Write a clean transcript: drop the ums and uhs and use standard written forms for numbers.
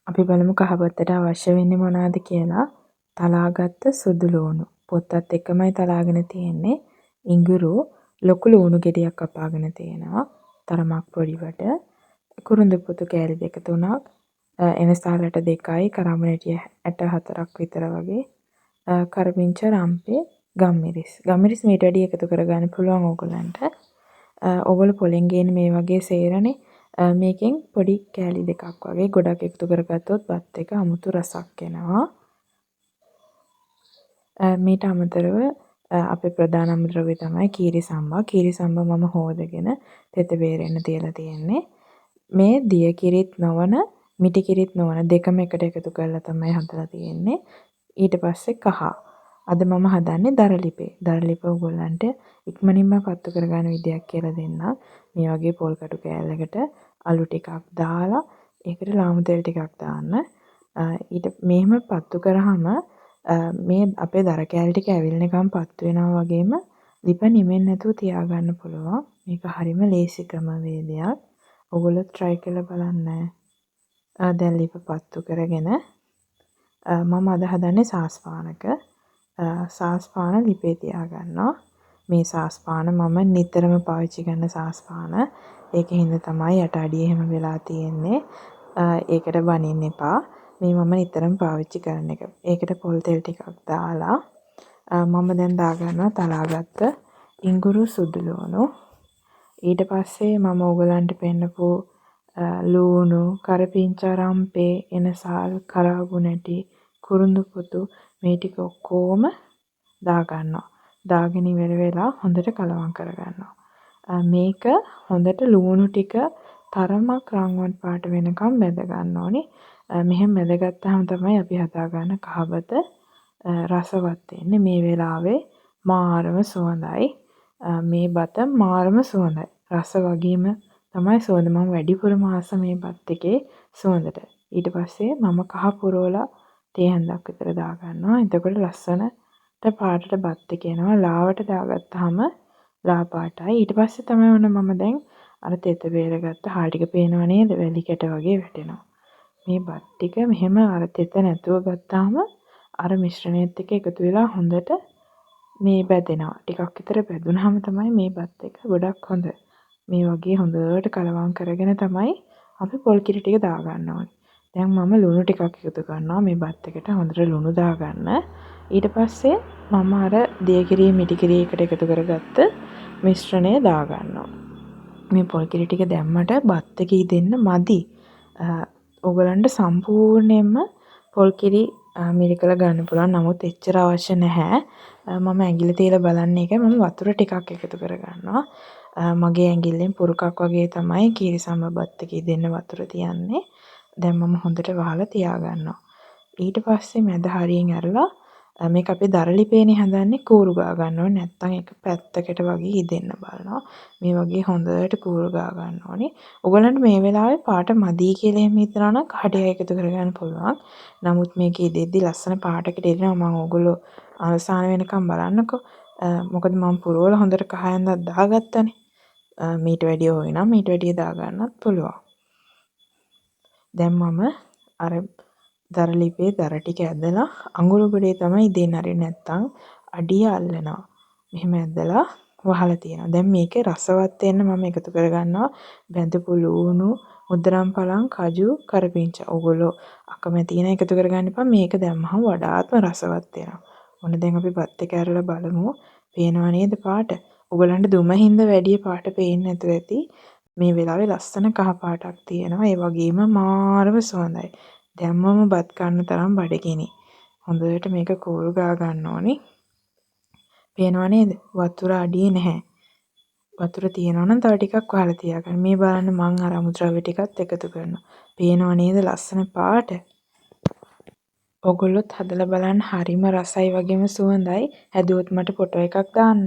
අපි බලමු කහපොත්තට අවශ්‍ය වෙන්නේ මොනවද කියලා. තලාගත්ත සුදු ලූණු. පොත්තත් එක්කමයි තලාගෙන තියෙන්නේ. ඉඟුරු ලොකු ලූණු ගෙඩියක් කපාගෙන තියෙනවා. තරමක් පොඩිවට. කුරුඳු පුතු කෑලි 2-3ක්. එනසාලට 2යි. කරාඹුණැටිය 64ක් විතර වගේ. කරපිංච රම්පේ ගම්මිරිස්. ගම්මිරිස් මීට වැඩි එකතු කරගන්න පුළුවන් ඕගොල්ලන්ට. ඕගොල්ලෝ පොලෙන් ගේන මේ වගේ සේරනේ මේකෙන් පොඩි කෑලි 2ක් වගේ ගොඩක් එකතු කරගත්තොත් බත් එක අමුතු රසක් එනවා. මීට අමතරව අපේ ප්‍රධාන අමුද්‍රව්‍ය තමයි කීරි සම්බා. කීරි සම්බා මම හොදගෙන තෙත බේරෙන්න තියලා තියෙන්නේ. මේ දිය කිරිත් නොවන මිටි කිරිත් නොවන දෙකම එකට එකතු කරලා තමයි හදලා තියෙන්නේ. ඊට පස්සේ කහ. අද මම හදන්නේ දරලිපේ. දරලිප ඔයගොල්ලන්ට ඉක්මනින්ම පත්තු කරගන්න විදියක් කියලා දෙන්නම්. මේ වගේ පොල් කටු කෑල්ලකට අලු ටිකක් දාලා ඒකට ලාමු තෙල් ටිකක් දාන්න. ඊට මෙහෙම පත්තු කරාම මේ අපේ දර කෑලි ටික ඇවිල්නකම් පත්තු වෙනවා වගේම ලිප නිමෙන්නේ නැතුව තියාගන්න පුළුවන්. මේක හරිම ලේසි ක්‍රමවේදයක්. ඔයගොල්ලෝ try කරලා බලන්න. දැන් ලිප පත්තු කරගෙන මම අද හදන්නේ සාස්පානක. සාස්පාන ලිපේ තියාගන්නවා. මේ සාස්පාන මම නිතරම පාවිච්චි කරන සාස්පාන. ඒකෙන් හින්දා තමයි යට අඩිය එහෙම වෙලා තියෙන්නේ. ඒකට බනින්න එපා. මේ මම නිතරම පාවිච්චි කරන එක. ඒකට පොල් තෙල් ටිකක් දාලා මම දැන් දාගන්නවා තලාගත්ත ඉඟුරු සුදු ලූණු. ඊට පස්සේ මම ඕගලන්ට පෙන්නපු ලූණු, කරපිංචා රම්පේ, එනසාල්, කරාබුණැටි, කුරුඳු පුතු මේ ටික ඔක්කොම දාගන්නවා. දාගෙන ඉවර වෙලා හොඳට කලවම් කරගන්නවා. මේක හොඳට ලූණු ටික තරමක් රන්වන් පාට වෙනකම් බැද ගන්න ඕනේ. මෙහෙම බැදගත්තාම තමයි අපි හදාගන්න කහබත රසවත් වෙන්නේ. මේ වෙලාවේ මාරම සුවඳයි. මේ බත මාරම සුවඳයි. රස වගේම තමයි සුවඳ. මම වැඩිපුරම ආස මේ බත් එකේ සුවඳට. ඊට පස්සේ මම කහ පුරවලා තේ හැන්දක් විතර දාගන්නවා. එතකොට ලස්සනට පාටට බත් එක එනවා. ලාවට දාගත්තාම ලා පාටයි. ඊට පස්සේ තමයි ඔන්න මම දැන් අර තෙත බේරගත්ත හාල් ටික පේනව නේද? වැලි කැට වගේ වැටෙනවා. මේ බත් ටික මෙහෙම අර තෙත නැතුව ගත්තාම අර මිශ්‍රණයත් එක්ක එකතු වෙලා හොඳට මේ බැදෙනවා. ටිකක් විතර බැදුනහම තමයි මේ බත් එක ගොඩක් හොඳ. මේ වගේ හොඳට කලවම් කරගෙන තමයි අපි පොල් කිරි ටික දාගන්න ඕනේ. දැන් මම ලුණු ටිකක් එකතු කරනවා මේ බත් එකට. හොඳට ලුණු දාගන්න. ඊට පස්සේ මම අර දිය කිරි මිටි කිරි එකට එකතු කරගත්ත මිශ්‍රණය දාගන්නවා. මේ පොල් කිරි ටික දැම්මට බත් එකේ දෙන්න මදි. ඕගලන්ට සම්පූර්ණයෙන්ම පොල් කිරි මිරිකලා ගන්න පුළුවන්. නමුත් එච්චර අවශ්‍ය නැහැ. මම ඇඟිල්ල තියලා බලන්න එක මම වතුර ටිකක් එකතු කරගන්නවා. මගේ ඇඟිල්ලෙන් පුරුකක් වගේ තමයි කීරි සම්බා බත් එකේ දෙන්න වතුර තියන්නේ. දැන් මම හොඳට වහලා තියාගන්නවා. ඊට පස්සේ මැද හරියෙන් ඇරලා මේක අපි දරලිපේනේ හදන්නේ කූරු ගා ගන්න ඕනේ. නැත්තම් ඒක පැත්තකට වගේ ඉදෙන්න බලනවා. මේ වගේ හොඳට කූරු ගා ගන්න ඕනේ. ඔයගලන්ට මේ වෙලාවේ පාට මදි කියලා එහෙම හිතනවා නම් කඩේ එකතු කරගන්න පුළුවන්. නමුත් මේක ඉදෙද්දි ලස්සන පාටකට ඉදෙනවා. මම ඔයගොල්ලෝ අවසාන වෙනකම් බලන්නකෝ. මොකද මම පුරවල හොඳට කහයන්දක් දාගත්තනේ. මීට වැඩිය ඕයි නම් මීට වැඩිය දාගන්නත් පුළුවන්. දැන් මම අර දරලිපේ දර ටික ඇදලා අඟුරු ගොඩේ තමයි දෙන්න හරි නැත්තම් අඩිය අල්ලනවා. මෙහෙම ඇදලා වහලා තියෙනවා. දැන් මේකේ රසවත් වෙන්න මම එකතු කරගන්නවා බැඳපු ලූණු, මුද්දරම් පලං, කජු, කරපිංචා. ඕගොල්ලෝ අකමැති නම් එකතු කරගන්න එපා. මේක දැම්මහම වඩාත්ම රසවත් වෙනවා. ඔන්න දැන් අපි බත් එක ඇරලා බලමු. පේනව නේද පාට? ඔයගලන්ට දුම හින්දා වැඩි පාට පේන්නේ නැතුව ඇති. මේ වෙලාවේ ලස්සන කහ පාටක් තියෙනවා. ඒ වගේම මාරම සුවඳයි. දැම්මම බත් කන්න තරම් බඩගිනි. හොඳට මේක කෝල් ගා ගන්න ඕනේ. පේනව නේද? වතුර අඩියේ නැහැ. වතුර තියෙනවා නම් තව ටිකක් වහලා තියාගන්න. මේ බලන්න මං අර අමුද්‍රව්‍ය ටිකත් එකතු කරනවා. පේනව නේද ලස්සන පාට? ඔයගොල්ලොත් හදලා බලන්න හරිම රසයි වගේම සුවඳයි. හැදුවොත් මට ෆොටෝ එකක් දාන්න.